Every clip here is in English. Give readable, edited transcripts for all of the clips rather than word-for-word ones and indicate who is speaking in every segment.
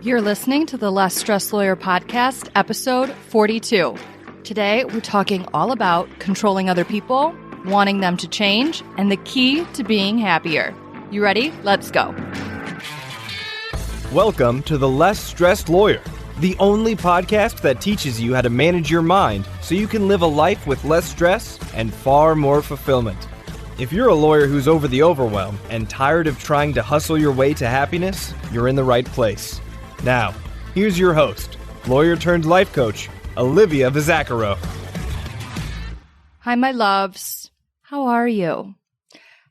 Speaker 1: You're listening to the Less Stressed Lawyer podcast, episode 42. Today, we're talking all about controlling other people, wanting them to change, and the key to being happier. You ready? Let's go.
Speaker 2: Welcome to the Less Stressed Lawyer, the only podcast that teaches you how to manage your mind so you can live a life with less stress and far more fulfillment. If you're a lawyer who's over the overwhelm and tired of trying to hustle your way to happiness, you're in the right place. Now, here's your host, lawyer-turned-life coach, Olivia Vizacaro.
Speaker 1: Hi, my loves. How are you?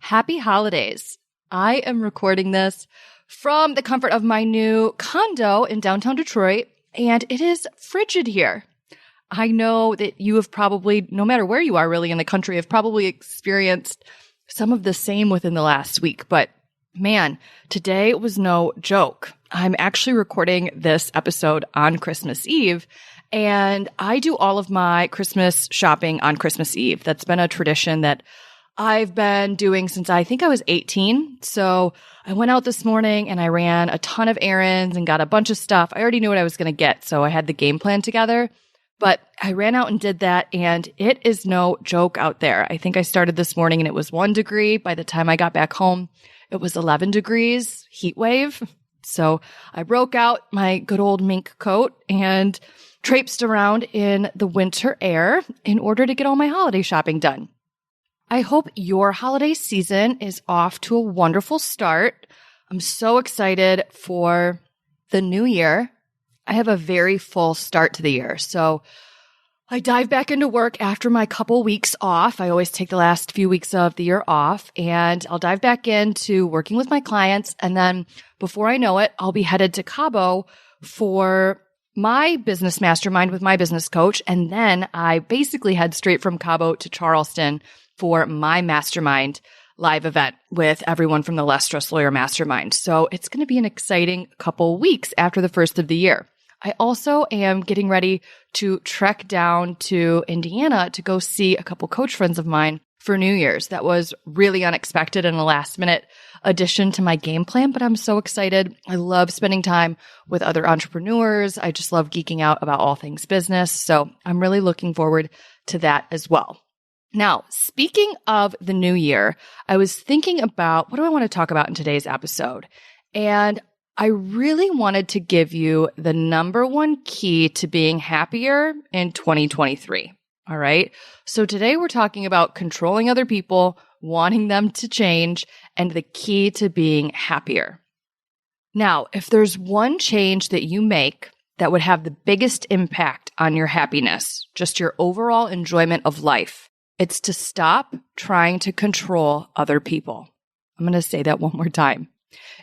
Speaker 1: Happy holidays. I am recording this from the comfort of my new condo in downtown Detroit, and it is frigid here. I know that you have probably, no matter where you are really in the country, have probably experienced some of the same within the last week, but man, today was no joke. I'm actually recording this episode on Christmas Eve, and I do all of my Christmas shopping on Christmas Eve. That's been a tradition that I've been doing since I think I was 18. So I went out this morning and I ran a ton of errands and got a bunch of stuff. I already knew what I was going to get, so I had the game plan together. But I ran out and did that, and it is no joke out there. I think I started this morning and it was 1 degree. By the time I got back home, it was 11 degrees, heat wave. So I broke out my good old mink coat and traipsed around in the winter air in order to get all my holiday shopping done. I hope your holiday season is off to a wonderful start. I'm so excited for the new year. I have a very full start to the year. So I dive back into work after my couple weeks off. I always take the last few weeks of the year off, and I'll dive back into working with my clients. And then before I know it, I'll be headed to Cabo for my business mastermind with my business coach. And then I basically head straight from Cabo to Charleston for my mastermind live event with everyone from the Less Stressed Lawyer Mastermind. So it's going to be an exciting couple weeks after the first of the year. I also am getting ready to trek down to Indiana to go see a couple coach friends of mine for New Year's. That was really unexpected and a last minute addition to my game plan, but I'm so excited. I love spending time with other entrepreneurs. I just love geeking out about all things business. So I'm really looking forward to that as well. Now, speaking of the new year, I was thinking about what do I want to talk about in today's episode? And I really wanted to give you the number one key to being happier in 2023. All right. So today we're talking about controlling other people, wanting them to change, and the key to being happier. Now, if there's one change that you make that would have the biggest impact on your happiness, just your overall enjoyment of life, it's to stop trying to control other people. I'm going to say that one more time.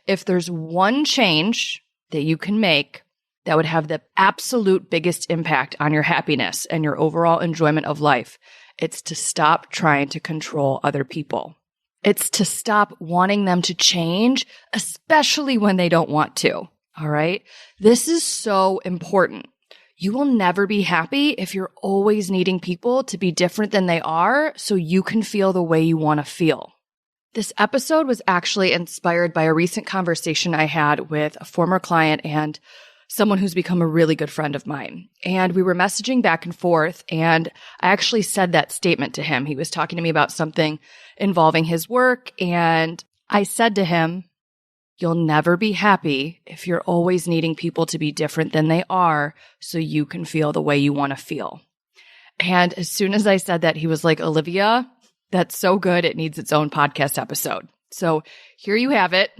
Speaker 1: If there's one change that you can make that would have the absolute biggest impact on your happiness and your overall enjoyment of life, it's to stop trying to control other people. It's to stop wanting them to change, especially when they don't want to. All right? This is so important. You will never be happy if you're always needing people to be different than they are so you can feel the way you want to feel. This episode was actually inspired by a recent conversation I had with a former client and someone who's become a really good friend of mine. And we were messaging back and forth, and I actually said that statement to him. He was talking to me about something involving his work, and I said to him, "You'll never be happy if you're always needing people to be different than they are so you can feel the way you want to feel." And as soon as I said that, he was like, "Olivia, that's so good. It needs its own podcast episode." So here you have it.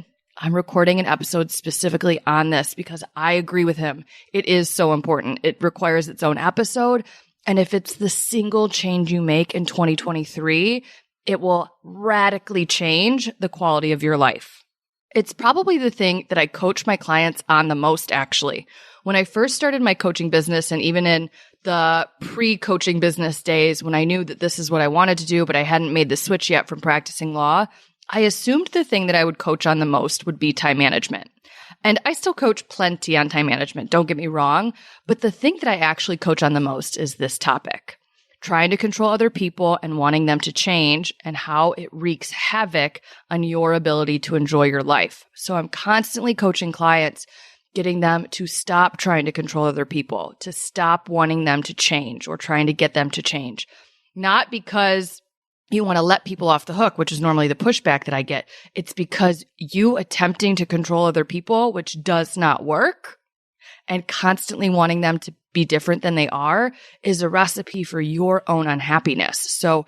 Speaker 1: I'm recording an episode specifically on this because I agree with him. It is so important. It requires its own episode. And if it's the single change you make in 2023, it will radically change the quality of your life. It's probably the thing that I coach my clients on the most, actually. When I first started my coaching business, and even in the pre-coaching business days when I knew that this is what I wanted to do, but I hadn't made the switch yet from practicing law, I assumed the thing that I would coach on the most would be time management. And I still coach plenty on time management, don't get me wrong, but the thing that I actually coach on the most is this topic. Trying to control other people and wanting them to change, and how it wreaks havoc on your ability to enjoy your life. So I'm constantly coaching clients getting them to stop trying to control other people, to stop wanting them to change or trying to get them to change. Not because you want to let people off the hook, which is normally the pushback that I get. It's because you attempting to control other people, which does not work, and constantly wanting them to be different than they are is a recipe for your own unhappiness. So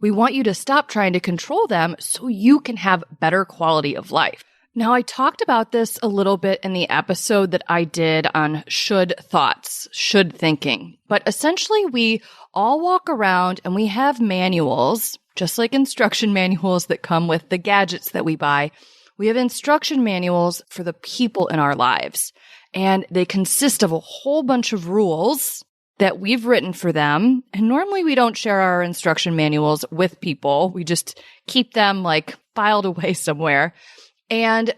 Speaker 1: we want you to stop trying to control them so you can have better quality of life. Now, I talked about this a little bit in the episode that I did on should thoughts, should thinking. But essentially, we all walk around and we have manuals, just like instruction manuals that come with the gadgets that we buy. We have instruction manuals for the people in our lives. And they consist of a whole bunch of rules that we've written for them. And normally we don't share our instruction manuals with people. We just keep them like filed away somewhere. And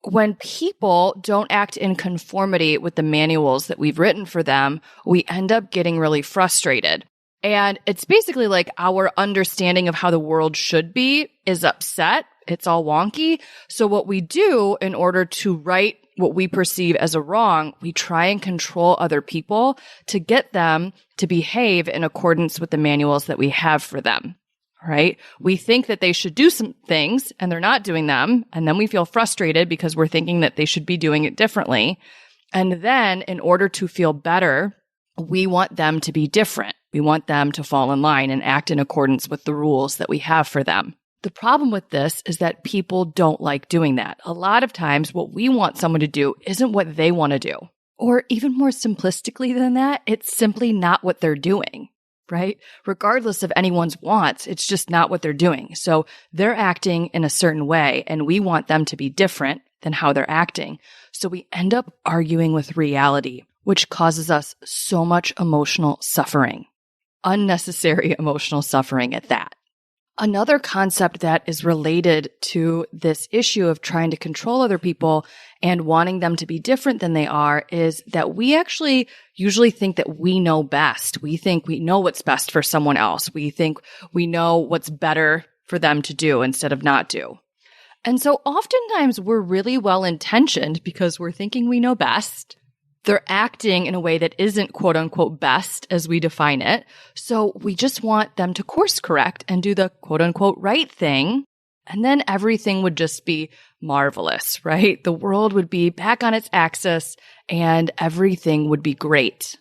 Speaker 1: when people don't act in conformity with the manuals that we've written for them, we end up getting really frustrated. And it's basically like our understanding of how the world should be is upset. It's all wonky. So what we do in order to right what we perceive as a wrong, we try and control other people to get them to behave in accordance with the manuals that we have for them, right? We think that they should do some things and they're not doing them. And then we feel frustrated because we're thinking that they should be doing it differently. And then in order to feel better, we want them to be different. We want them to fall in line and act in accordance with the rules that we have for them. The problem with this is that people don't like doing that. A lot of times what we want someone to do isn't what they want to do. Or even more simplistically than that, it's simply not what they're doing, right? Regardless of anyone's wants, it's just not what they're doing. So they're acting in a certain way and we want them to be different than how they're acting. So we end up arguing with reality, which causes us so much emotional suffering, unnecessary emotional suffering at that. Another concept that is related to this issue of trying to control other people and wanting them to be different than they are is that we actually usually think that we know best. We think we know what's best for someone else. We think we know what's better for them to do instead of not do. And so oftentimes we're really well-intentioned because we're thinking we know best. They're acting in a way that isn't quote unquote best as we define it. So we just want them to course correct and do the quote unquote right thing. And then everything would just be marvelous, right? The world would be back on its axis and everything would be great.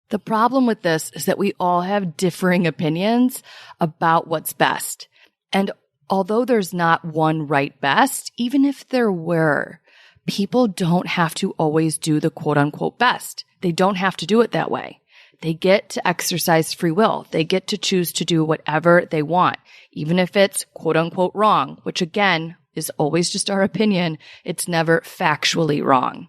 Speaker 1: The problem with this is that we all have differing opinions about what's best. And although there's not one right best, even if there were, people don't have to always do the quote unquote best. They don't have to do it that way. They get to exercise free will. They get to choose to do whatever they want, even if it's quote unquote wrong, which again is always just our opinion. It's never factually wrong.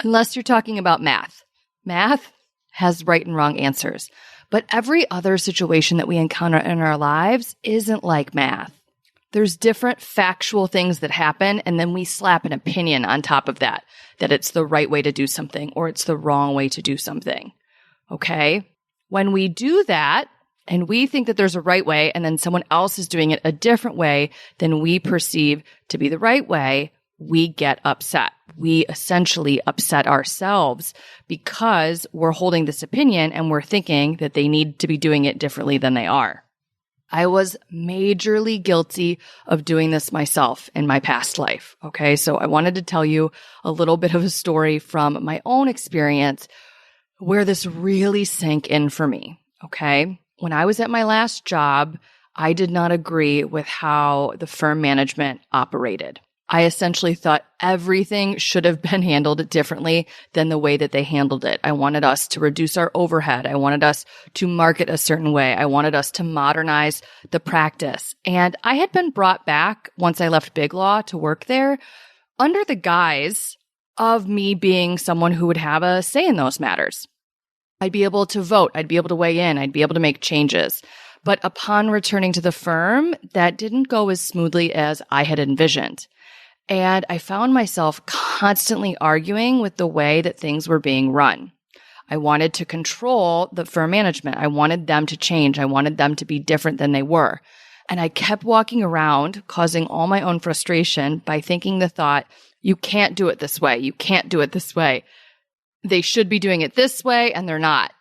Speaker 1: Unless you're talking about math. Math has right and wrong answers. But every other situation that we encounter in our lives isn't like math. There's different factual things that happen, and then we slap an opinion on top of that it's the right way to do something or it's the wrong way to do something. Okay? When we do that, and we think that there's a right way, and then someone else is doing it a different way than we perceive to be the right way, we get upset. We essentially upset ourselves because we're holding this opinion and we're thinking that they need to be doing it differently than they are. I was majorly guilty of doing this myself in my past life. Okay, so I wanted to tell you a little bit of a story from my own experience where this really sank in for me. Okay, when I was at my last job, I did not agree with how the firm management operated. I essentially thought everything should have been handled differently than the way that they handled it. I wanted us to reduce our overhead. I wanted us to market a certain way. I wanted us to modernize the practice. And I had been brought back once I left Big Law to work there under the guise of me being someone who would have a say in those matters. I'd be able to vote. I'd be able to weigh in. I'd be able to make changes. But upon returning to the firm, that didn't go as smoothly as I had envisioned. And I found myself constantly arguing with the way that things were being run. I wanted to control the firm management. I wanted them to change. I wanted them to be different than they were. And I kept walking around, causing all my own frustration by thinking the thought, You can't do it this way. You can't do it this way. They should be doing it this way, and they're not.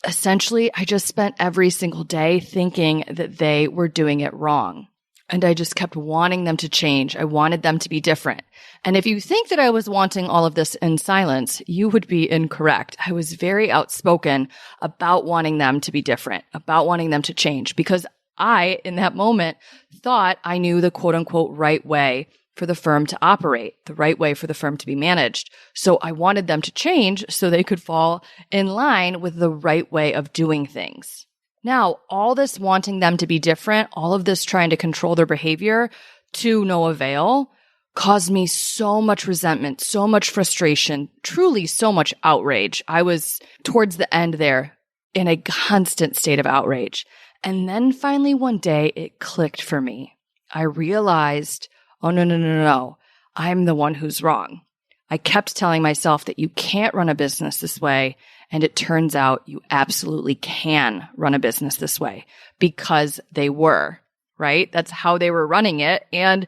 Speaker 1: Essentially, I just spent every single day thinking that they were doing it wrong. And I just kept wanting them to change. I wanted them to be different. And if you think that I was wanting all of this in silence, you would be incorrect. I was very outspoken about wanting them to be different, about wanting them to change, because I, in that moment, thought I knew the quote unquote right way for the firm to operate, the right way for the firm to be managed. So I wanted them to change so they could fall in line with the right way of doing things. Now, all this wanting them to be different, all of this trying to control their behavior to no avail, caused me so much resentment, so much frustration, truly so much outrage. I was towards the end there in a constant state of outrage. And then finally one day it clicked for me. I realized, oh, no. I'm the one who's wrong. I kept telling myself that you can't run a business this way. And it turns out you absolutely can run a business this way because they were, right? That's how they were running it. And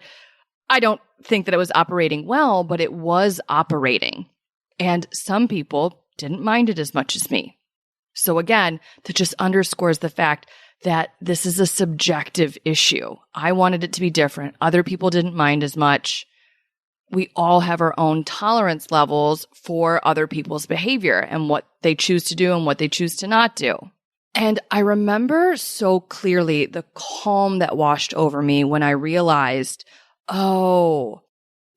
Speaker 1: I don't think that it was operating well, but it was operating. And some people didn't mind it as much as me. So again, that just underscores the fact that this is a subjective issue. I wanted it to be different. Other people didn't mind as much. We all have our own tolerance levels for other people's behavior and what they choose to do and what they choose to not do. And I remember so clearly the calm that washed over me when I realized, oh,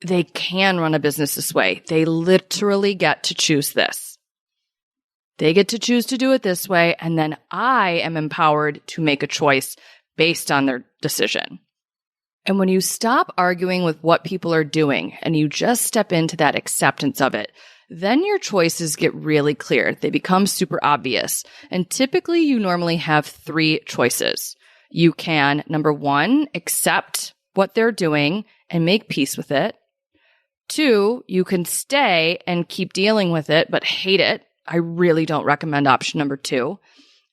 Speaker 1: they can run a business this way. They literally get to choose this. They get to choose to do it this way, and then I am empowered to make a choice based on their decision. And when you stop arguing with what people are doing and you just step into that acceptance of it, then your choices get really clear. They become super obvious. And typically you normally have 3 choices. You can, number 1, accept what they're doing and make peace with it. 2, you can stay and keep dealing with it, but hate it. I really don't recommend option number 2.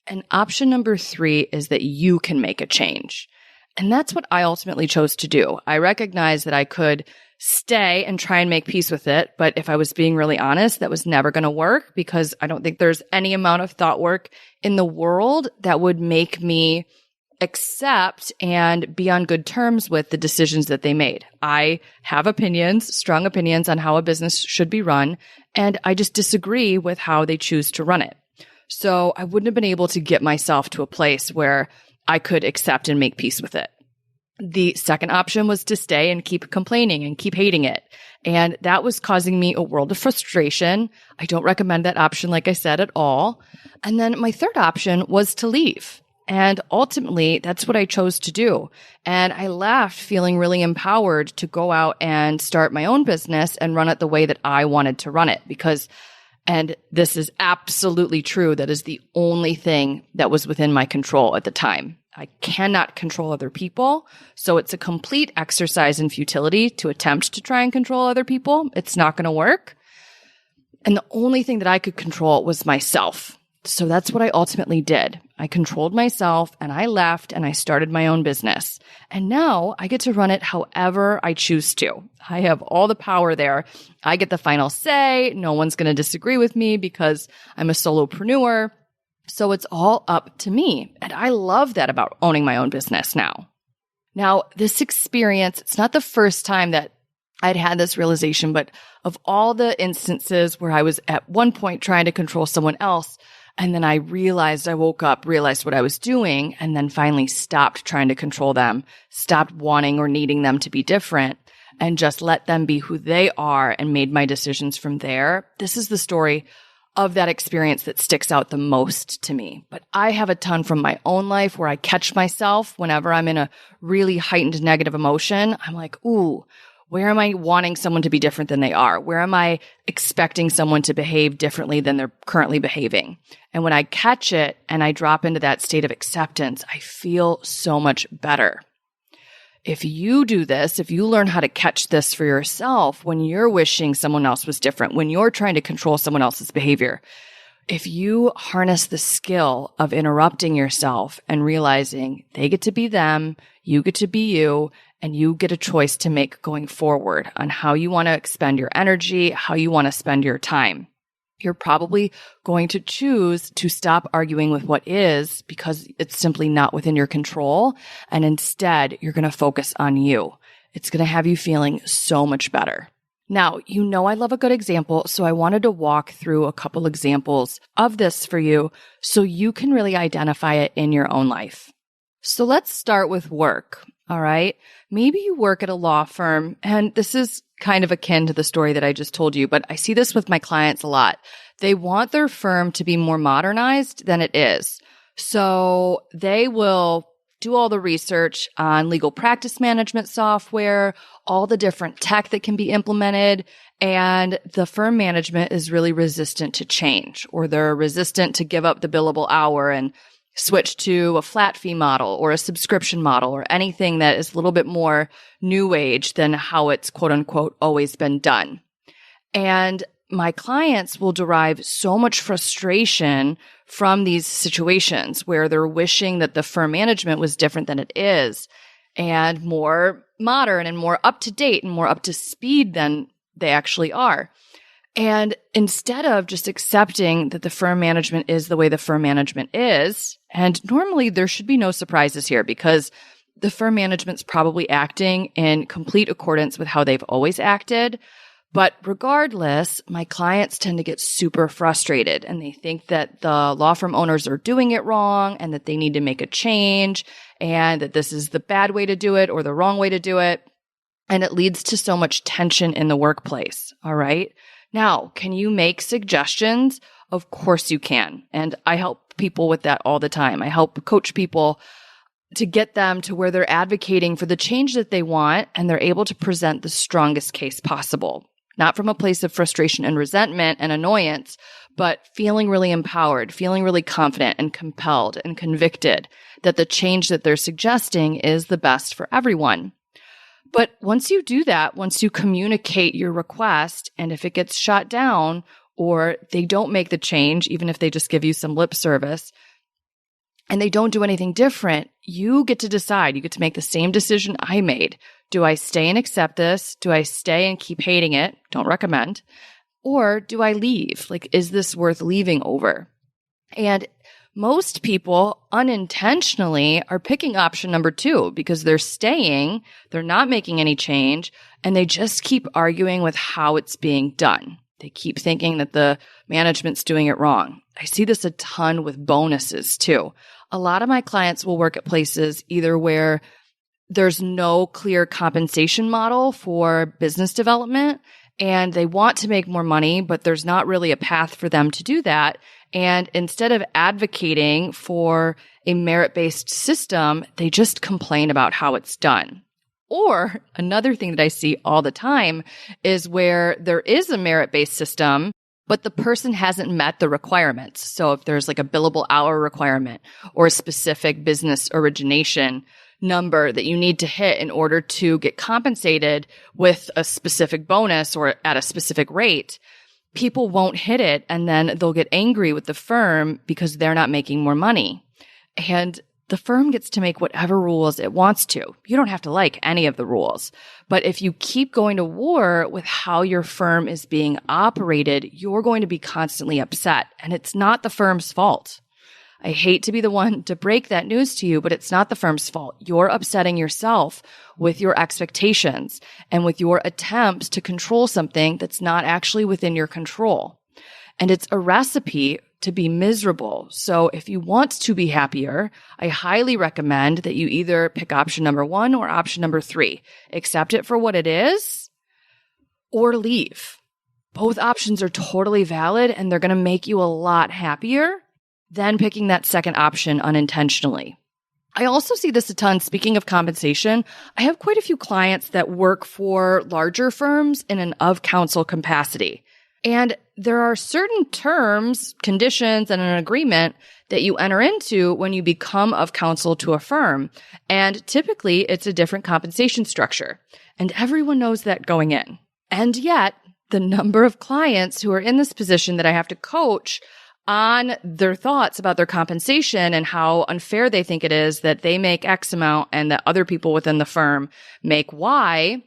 Speaker 1: And option number 3 is that you can make a change. And that's what I ultimately chose to do. I recognized that I could stay and try and make peace with it. But if I was being really honest, that was never going to work because I don't think there's any amount of thought work in the world that would make me accept and be on good terms with the decisions that they made. I have opinions, strong opinions on how a business should be run, and I just disagree with how they choose to run it. So I wouldn't have been able to get myself to a place where I could accept and make peace with it. The second option was to stay and keep complaining and keep hating it. And that was causing me a world of frustration. I don't recommend that option, like I said, at all. And then my third option was to leave. And ultimately, that's what I chose to do. And I left feeling really empowered to go out and start my own business and run it the way that I wanted to run it because, and this is absolutely true, that is the only thing that was within my control at the time. I cannot control other people. So it's a complete exercise in futility to attempt to try and control other people. It's not going to work. And the only thing that I could control was myself. So that's what I ultimately did. I controlled myself and I left and I started my own business. And now I get to run it however I choose to. I have all the power there. I get the final say. No one's going to disagree with me because I'm a solopreneur. So it's all up to me. And I love that about owning my own business now. Now, this experience, it's not the first time that I'd had this realization, but of all the instances where I was at one point trying to control someone else, and then I woke up, realized what I was doing, and then finally stopped trying to control them, stopped wanting or needing them to be different, and just let them be who they are and made my decisions from there. This is the story of that experience that sticks out the most to me. But I have a ton from my own life where I catch myself whenever I'm in a really heightened negative emotion. I'm like, ooh, where am I wanting someone to be different than they are? Where am I expecting someone to behave differently than they're currently behaving? And when I catch it and I drop into that state of acceptance, I feel so much better. If you do this, if you learn how to catch this for yourself when you're wishing someone else was different, when you're trying to control someone else's behavior, if you harness the skill of interrupting yourself and realizing they get to be them, you get to be you, and you get a choice to make going forward on how you want to expend your energy, how you want to spend your time, you're probably going to choose to stop arguing with what is because it's simply not within your control. And instead, you're going to focus on you. It's going to have you feeling so much better. Now, you know I love a good example, so I wanted to walk through a couple examples of this for you so you can really identify it in your own life. So let's start with work, all right? Maybe you work at a law firm, and this is kind of akin to the story that I just told you, but I see this with my clients a lot. They want their firm to be more modernized than it is. So they will do all the research on legal practice management software, all the different tech that can be implemented, and the firm management is really resistant to change, or they're resistant to give up the billable hour and switch to a flat fee model or a subscription model or anything that is a little bit more new age than how it's quote unquote always been done. And my clients will derive so much frustration from these situations where they're wishing that the firm management was different than it is and more modern and more up to date and more up to speed than they actually are. And instead of just accepting that the firm management is the way the firm management is, and normally there should be no surprises here because the firm management's probably acting in complete accordance with how they've always acted. But regardless, my clients tend to get super frustrated and they think that the law firm owners are doing it wrong and that they need to make a change and that this is the bad way to do it or the wrong way to do it. And it leads to so much tension in the workplace. All right. Now, can you make suggestions? Of course you can. And I help people with that all the time. I help coach people to get them to where they're advocating for the change that they want and they're able to present the strongest case possible. Not from a place of frustration and resentment and annoyance, but feeling really empowered, feeling really confident and compelled and convicted that the change that they're suggesting is the best for everyone. But once you do that, once you communicate your request, and if it gets shot down or they don't make the change, even if they just give you some lip service, and they don't do anything different, you get to decide. You get to make the same decision I made. Do I stay and accept this? Do I stay and keep hating it? Don't recommend. Or do I leave? Like, is this worth leaving over? And most people unintentionally are picking option number 2 because they're staying, they're not making any change, and they just keep arguing with how it's being done. They keep thinking that the management's doing it wrong. I see this a ton with bonuses too. A lot of my clients will work at places either where there's no clear compensation model for business development and they want to make more money, but there's not really a path for them to do that. And instead of advocating for a merit-based system, they just complain about how it's done. Or another thing that I see all the time is where there is a merit-based system, but the person hasn't met the requirements. So if there's like a billable hour requirement or a specific business origination number that you need to hit in order to get compensated with a specific bonus or at a specific rate, people won't hit it and then they'll get angry with the firm because they're not making more money. And the firm gets to make whatever rules it wants to. You don't have to like any of the rules. But if you keep going to war with how your firm is being operated, you're going to be constantly upset. And it's not the firm's fault. I hate to be the one to break that news to you, but it's not the firm's fault. You're upsetting yourself with your expectations and with your attempts to control something that's not actually within your control. And it's a recipe to be miserable. So if you want to be happier, I highly recommend that you either pick option number 1 or option number 3. Accept it for what it is or leave. Both options are totally valid and they're going to make you a lot happier than picking that second option unintentionally. I also see this a ton. Speaking of compensation, I have quite a few clients that work for larger firms in an of-counsel capacity. And there are certain terms, conditions, and an agreement that you enter into when you become of counsel to a firm. And typically, it's a different compensation structure. And everyone knows that going in. And yet, the number of clients who are in this position that I have to coach on their thoughts about their compensation and how unfair they think it is that they make X amount and that other people within the firm make Y,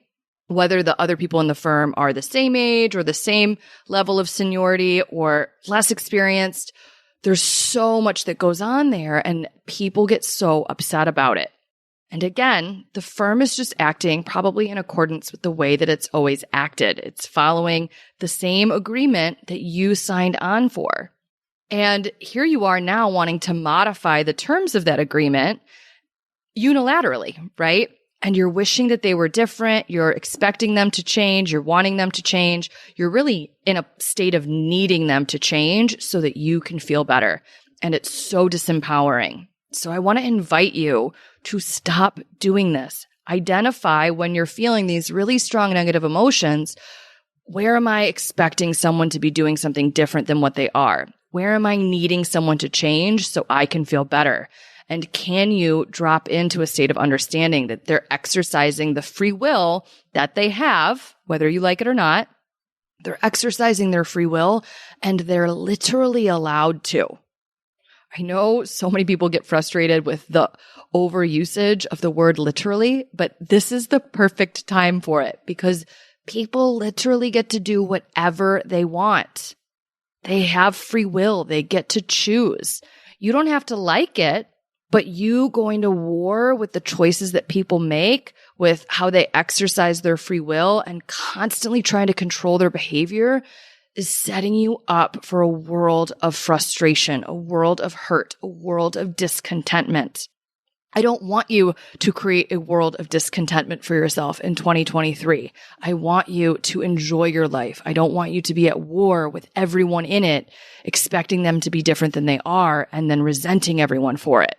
Speaker 1: whether the other people in the firm are the same age or the same level of seniority or less experienced. There's so much that goes on there, and people get so upset about it. And again, the firm is just acting probably in accordance with the way that it's always acted. It's following the same agreement that you signed on for. And here you are now wanting to modify the terms of that agreement unilaterally, right? And you're wishing that they were different. You're expecting them to change. You're wanting them to change. You're really in a state of needing them to change so that you can feel better. And it's so disempowering. So I want to invite you to stop doing this. Identify when you're feeling these really strong negative emotions. Where am I expecting someone to be doing something different than what they are? Where am I needing someone to change so I can feel better? And can you drop into a state of understanding that they're exercising the free will that they have, whether you like it or not? They're exercising their free will, and they're literally allowed to. I know so many people get frustrated with the overusage of the word literally, but this is the perfect time for it because people literally get to do whatever they want. They have free will. They get to choose. You don't have to like it, but you going to war with the choices that people make, with how they exercise their free will and constantly trying to control their behavior is setting you up for a world of frustration, a world of hurt, a world of discontentment. I don't want you to create a world of discontentment for yourself in 2023. I want you to enjoy your life. I don't want you to be at war with everyone in it, expecting them to be different than they are, and then resenting everyone for it.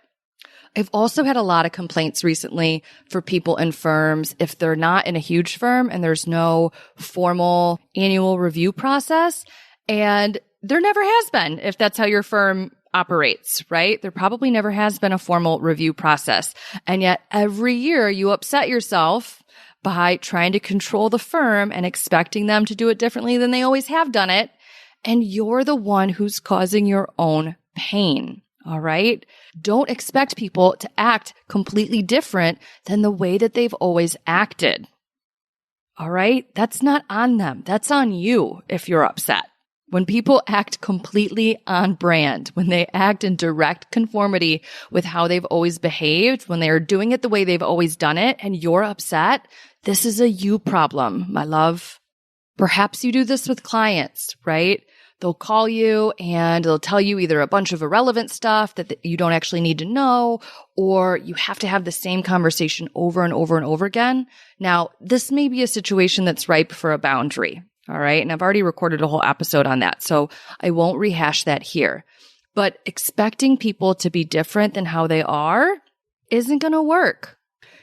Speaker 1: I've also had a lot of complaints recently for people in firms if they're not in a huge firm and there's no formal annual review process, and there never has been if that's how your firm operates, right? There probably never has been a formal review process. And yet every year you upset yourself by trying to control the firm and expecting them to do it differently than they always have done it. And you're the one who's causing your own pain. All right. Don't expect people to act completely different than the way that they've always acted. All right. That's not on them. That's on you if you're upset. When people act completely on brand, when they act in direct conformity with how they've always behaved, when they are doing it the way they've always done it, and you're upset, this is a you problem, my love. Perhaps you do this with clients, right? They'll call you and they'll tell you either a bunch of irrelevant stuff that you don't actually need to know, or you have to have the same conversation over and over and over again. Now, this may be a situation that's ripe for a boundary. All right. And I've already recorded a whole episode on that, so I won't rehash that here. But expecting people to be different than how they are isn't going to work.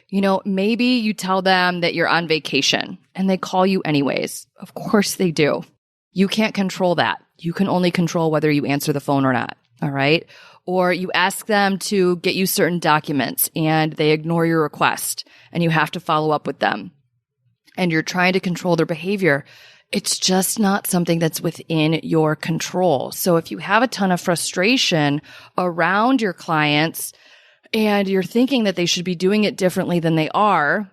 Speaker 1: You know, maybe you tell them that you're on vacation and they call you anyways. Of course they do. You can't control that. You can only control whether you answer the phone or not. All right. Or you ask them to get you certain documents and they ignore your request and you have to follow up with them. And you're trying to control their behavior. It's just not something that's within your control. So if you have a ton of frustration around your clients and you're thinking that they should be doing it differently than they are,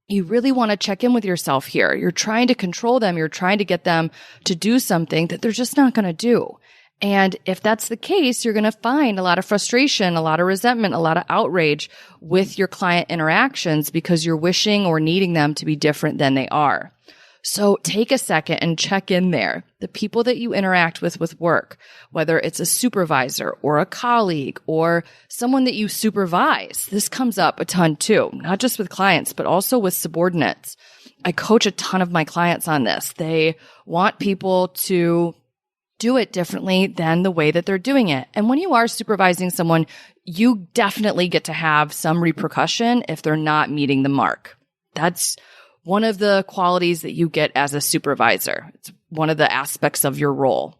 Speaker 1: you really want to check in with yourself here. You're trying to control them. You're trying to get them to do something that they're just not going to do. And if that's the case, you're going to find a lot of frustration, a lot of resentment, a lot of outrage with your client interactions because you're wishing or needing them to be different than they are. So take a second and check in there. The people that you interact with work, whether it's a supervisor or a colleague or someone that you supervise, this comes up a ton too, not just with clients, but also with subordinates. I coach a ton of my clients on this. They want people to do it differently than the way that they're doing it. And when you are supervising someone, you definitely get to have some repercussion if they're not meeting the mark. That's one of the qualities that you get as a supervisor. It's one of the aspects of your role.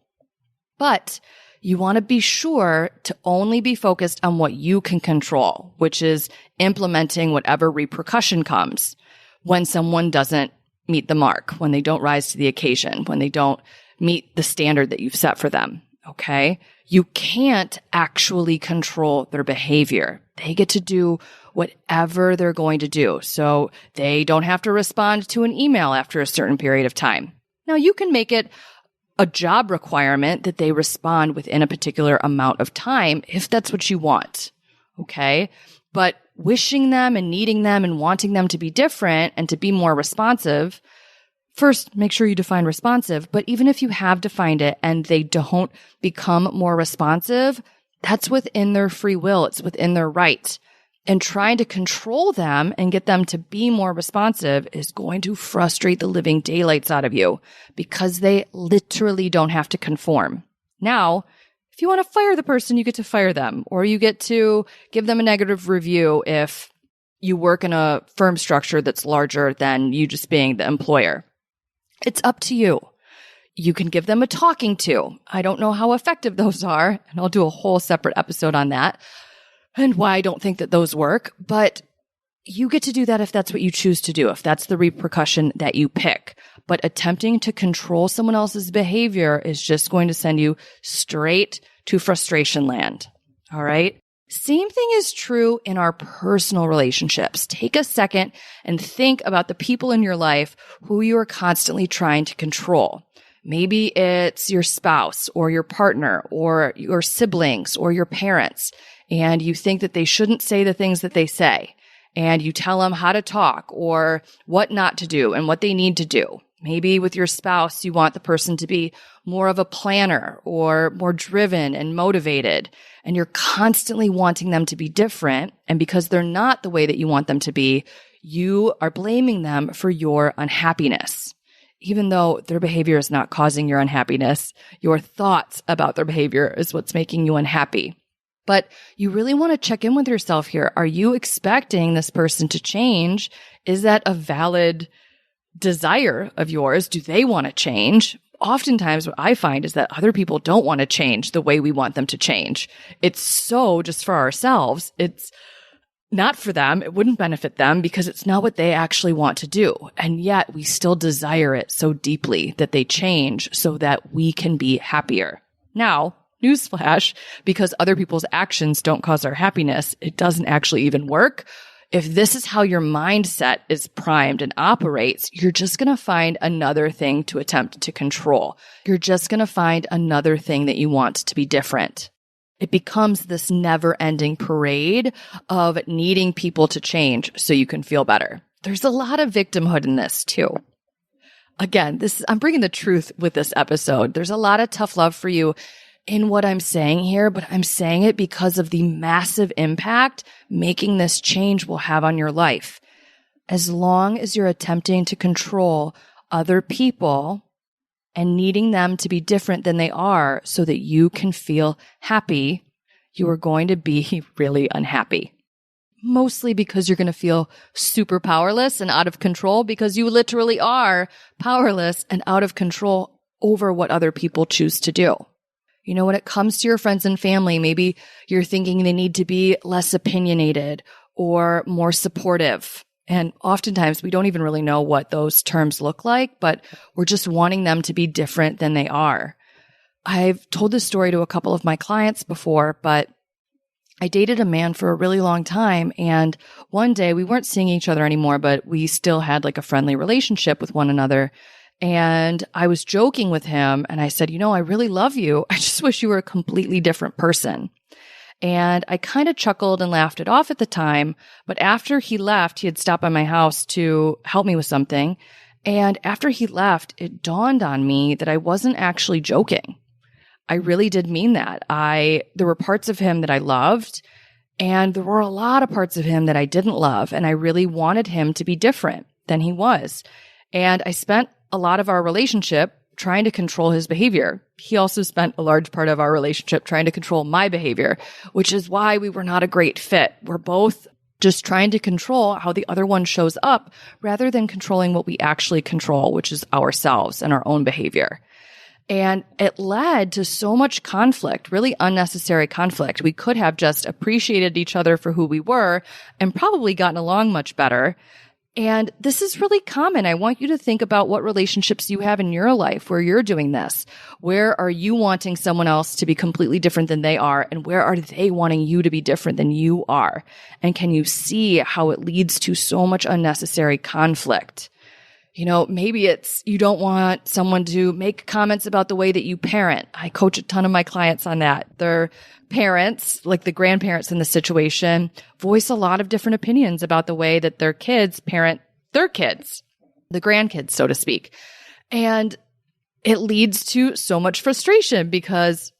Speaker 1: But you want to be sure to only be focused on what you can control, which is implementing whatever repercussion comes when someone doesn't meet the mark, when they don't rise to the occasion, when they don't meet the standard that you've set for them. Okay. You can't actually control their behavior. They get to do whatever they're going to do. So they don't have to respond to an email after a certain period of time. Now you can make it a job requirement that they respond within a particular amount of time if that's what you want. Okay. But wishing them and needing them and wanting them to be different and to be more responsive, first, make sure you define responsive. But even if you have defined it and they don't become more responsive, that's within their free will. It's within their right. And trying to control them and get them to be more responsive is going to frustrate the living daylights out of you because they literally don't have to conform. Now, if you want to fire the person, you get to fire them, or you get to give them a negative review if you work in a firm structure that's larger than you just being the employer. It's up to you. You can give them a talking to. I don't know how effective those are, and I'll do a whole separate episode on that and why I don't think that those work, but you get to do that if that's what you choose to do, if that's the repercussion that you pick. But attempting to control someone else's behavior is just going to send you straight to frustration land. All right? Same thing is true in our personal relationships. Take a second and think about the people in your life who you are constantly trying to control. Maybe it's your spouse or your partner or your siblings or your parents, and you think that they shouldn't say the things that they say, and you tell them how to talk or what not to do and what they need to do. Maybe with your spouse, you want the person to be more of a planner or more driven and motivated, and you're constantly wanting them to be different. And because they're not the way that you want them to be, you are blaming them for your unhappiness. Even though their behavior is not causing your unhappiness, your thoughts about their behavior is what's making you unhappy. But you really want to check in with yourself here. Are you expecting this person to change? Is that a valid desire of yours? Do they want to change? Oftentimes what I find is that other people don't want to change the way we want them to change. It's so just for ourselves. It's not for them. It wouldn't benefit them because it's not what they actually want to do. And yet we still desire it so deeply that they change so that we can be happier. Now, newsflash, because other people's actions don't cause our happiness, it doesn't actually even work. If this is how your mindset is primed and operates, you're just going to find another thing to attempt to control. You're just going to find another thing that you want to be different. It becomes this never-ending parade of needing people to change so you can feel better. There's a lot of victimhood in this too. Again, I'm bringing the truth with this episode. There's a lot of tough love for you in what I'm saying here, but I'm saying it because of the massive impact making this change will have on your life. As long as you're attempting to control other people and needing them to be different than they are so that you can feel happy, you are going to be really unhappy. Mostly because you're going to feel super powerless and out of control because you literally are powerless and out of control over what other people choose to do. You know, when it comes to your friends and family, maybe you're thinking they need to be less opinionated or more supportive. And oftentimes we don't even really know what those terms look like, but we're just wanting them to be different than they are. I've told this story to a couple of my clients before, but I dated a man for a really long time. And one day we weren't seeing each other anymore, but we still had like a friendly relationship with one another. And I was joking with him and I said, you know, I really love you. I just wish you were a completely different person. And I kind of chuckled and laughed it off at the time. But after he left, he had stopped by my house to help me with something. And after he left, it dawned on me that I wasn't actually joking. I really did mean that. There were parts of him that I loved, and there were a lot of parts of him that I didn't love. And I really wanted him to be different than he was. And I spent a lot of our relationship trying to control his behavior. He also spent a large part of our relationship trying to control my behavior, which is why we were not a great fit. We're both just trying to control how the other one shows up rather than controlling what we actually control, which is ourselves and our own behavior. And it led to so much conflict, really unnecessary conflict. We could have just appreciated each other for who we were and probably gotten along much better. And this is really common. I want you to think about what relationships you have in your life where you're doing this. Where are you wanting someone else to be completely different than they are? And where are they wanting you to be different than you are? And can you see how it leads to so much unnecessary conflict? Maybe it's you don't want someone to make comments about the way that you parent. I coach a ton of my clients on that. Their parents, like the grandparents in the situation, voice a lot of different opinions about the way that their kids parent their kids, the grandkids, so to speak. And it leads to so much frustration because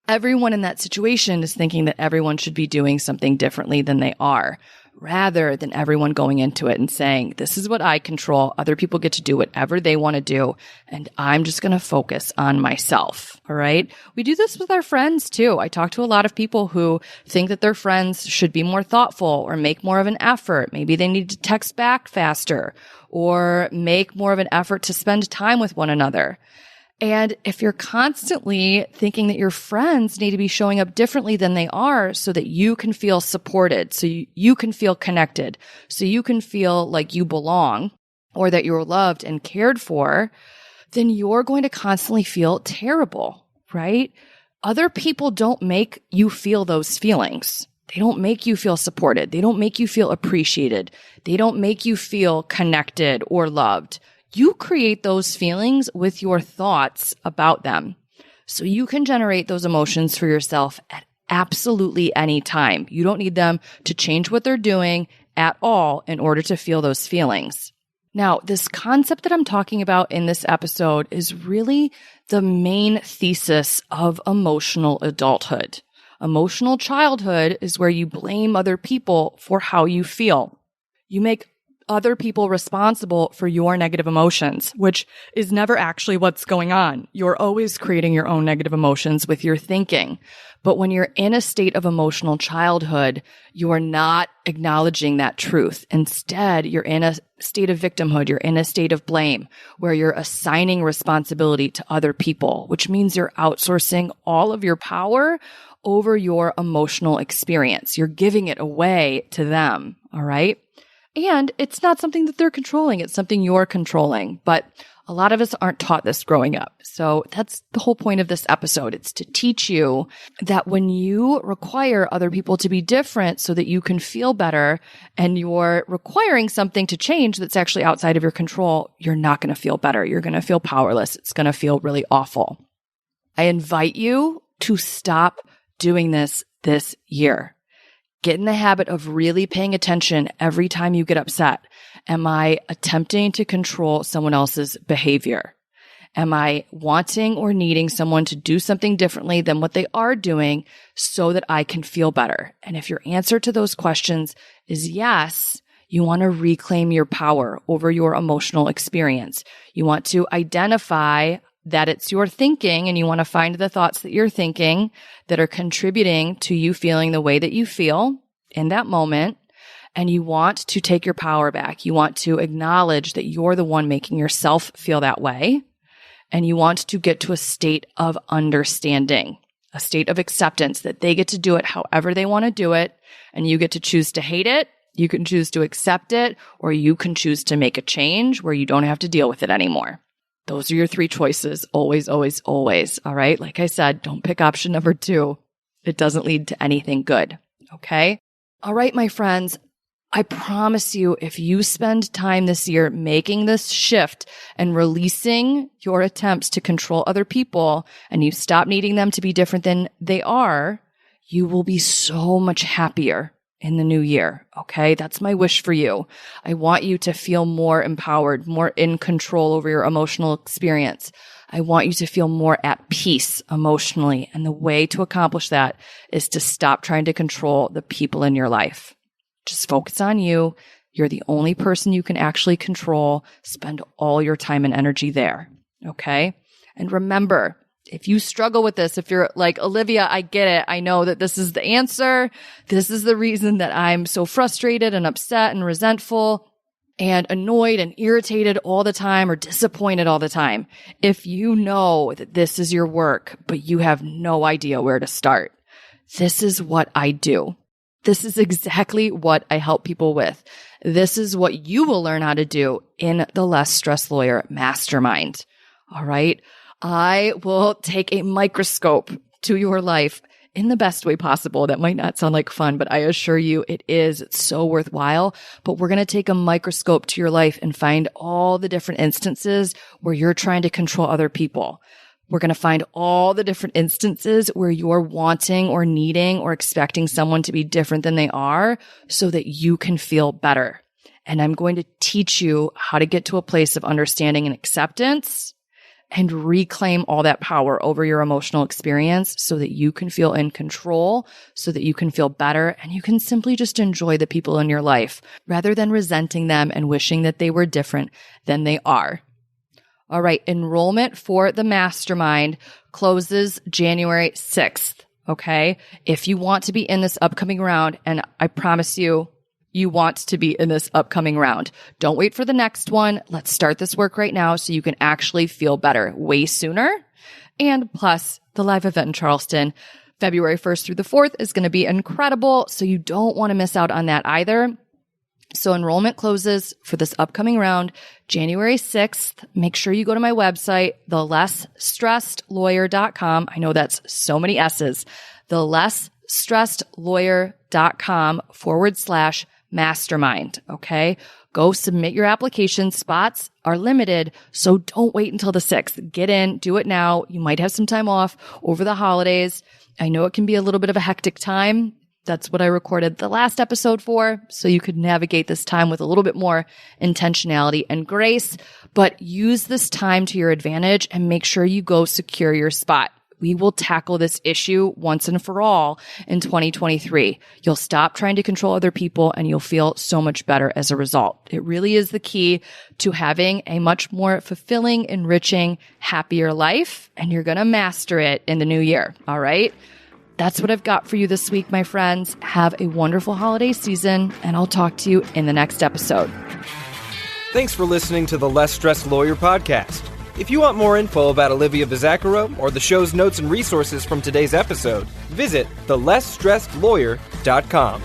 Speaker 1: everyone in that situation is thinking that everyone should be doing something differently than they are, rather than everyone going into it and saying, this is what I control. Other people get to do whatever they want to do. And I'm just going to focus on myself. All right. We do this with our friends too. I talk to a lot of people who think that their friends should be more thoughtful or make more of an effort. Maybe they need to text back faster or make more of an effort to spend time with one another. And if you're constantly thinking that your friends need to be showing up differently than they are so that you can feel supported, so you can feel connected, so you can feel like you belong or that you're loved and cared for, then you're going to constantly feel terrible, right? Other people don't make you feel those feelings. They don't make you feel supported. They don't make you feel appreciated. They don't make you feel connected or loved. You create those feelings with your thoughts about them. So you can generate those emotions for yourself at absolutely any time. You don't need them to change what they're doing at all in order to feel those feelings. Now, this concept that I'm talking about in this episode is really the main thesis of emotional adulthood. Emotional childhood is where you blame other people for how you feel. You make other people responsible for your negative emotions, which is never actually what's going on. You're always creating your own negative emotions with your thinking. But when you're in a state of emotional childhood, you are not acknowledging that truth. Instead, you're in a state of victimhood. You're in a state of blame where you're assigning responsibility to other people, which means you're outsourcing all of your power over your emotional experience. You're giving it away to them. All right. And it's not something that they're controlling. It's something you're controlling. But a lot of us aren't taught this growing up. So that's the whole point of this episode. It's to teach you that when you require other people to be different so that you can feel better and you're requiring something to change that's actually outside of your control, you're not going to feel better. You're going to feel powerless. It's going to feel really awful. I invite you to stop doing this year. Get in the habit of really paying attention every time you get upset. Am I attempting to control someone else's behavior? Am I wanting or needing someone to do something differently than what they are doing so that I can feel better? And if your answer to those questions is yes, you want to reclaim your power over your emotional experience. You want to identify that it's your thinking and you want to find the thoughts that you're thinking that are contributing to you feeling the way that you feel in that moment. And you want to take your power back. You want to acknowledge that you're the one making yourself feel that way. And you want to get to a state of understanding, a state of acceptance that they get to do it however they want to do it. And you get to choose to hate it. You can choose to accept it, or you can choose to make a change where you don't have to deal with it anymore. Those are your three choices. Always, always, always. All right. Like I said, don't pick option number 2. It doesn't lead to anything good. Okay. All right, my friends. I promise you, if you spend time this year making this shift and releasing your attempts to control other people and you stop needing them to be different than they are, you will be so much happier in the new year. Okay. That's my wish for you. I want you to feel more empowered, more in control over your emotional experience. I want you to feel more at peace emotionally. And the way to accomplish that is to stop trying to control the people in your life. Just focus on you. You're the only person you can actually control. Spend all your time and energy there. Okay. And remember, if you struggle with this, if you're like, Olivia, I get it. I know that this is the answer. This is the reason that I'm so frustrated and upset and resentful and annoyed and irritated all the time or disappointed all the time. If you know that this is your work, but you have no idea where to start, this is what I do. This is exactly what I help people with. This is what you will learn how to do in the Less Stressed Lawyer Mastermind. All right. I will take a microscope to your life in the best way possible. That might not sound like fun, but I assure you it is. It's so worthwhile. But we're going to take a microscope to your life and find all the different instances where you're trying to control other people. We're going to find all the different instances where you're wanting or needing or expecting someone to be different than they are so that you can feel better. And I'm going to teach you how to get to a place of understanding and acceptance and reclaim all that power over your emotional experience so that you can feel in control, so that you can feel better, and you can simply just enjoy the people in your life rather than resenting them and wishing that they were different than they are. All right, enrollment for the mastermind closes January 6th, okay? If you want to be in this upcoming round, and I promise you, you want to be in this upcoming round. Don't wait for the next one. Let's start this work right now so you can actually feel better way sooner. And plus, the live event in Charleston, February 1st through the 4th is going to be incredible. So you don't want to miss out on that either. So enrollment closes for this upcoming round, January 6th. Make sure you go to my website, thelessstressedlawyer.com. I know that's so many S's. thelessstressedlawyer.com/mastermind. Okay. Go submit your application. Spots are limited. So don't wait until the 6th. Get in, do it now. You might have some time off over the holidays. I know it can be a little bit of a hectic time. That's what I recorded the last episode for. So you could navigate this time with a little bit more intentionality and grace, but use this time to your advantage and make sure you go secure your spot. We will tackle this issue once and for all in 2023. You'll stop trying to control other people and you'll feel so much better as a result. It really is the key to having a much more fulfilling, enriching, happier life, and you're going to master it in the new year. All right. That's what I've got for you this week, my friends. Have a wonderful holiday season, and I'll talk to you in the next episode.
Speaker 2: Thanks for listening to the Less Stressed Lawyer podcast. If you want more info about Olivia Bizzacaro or the show's notes and resources from today's episode, visit thelessstressedlawyer.com.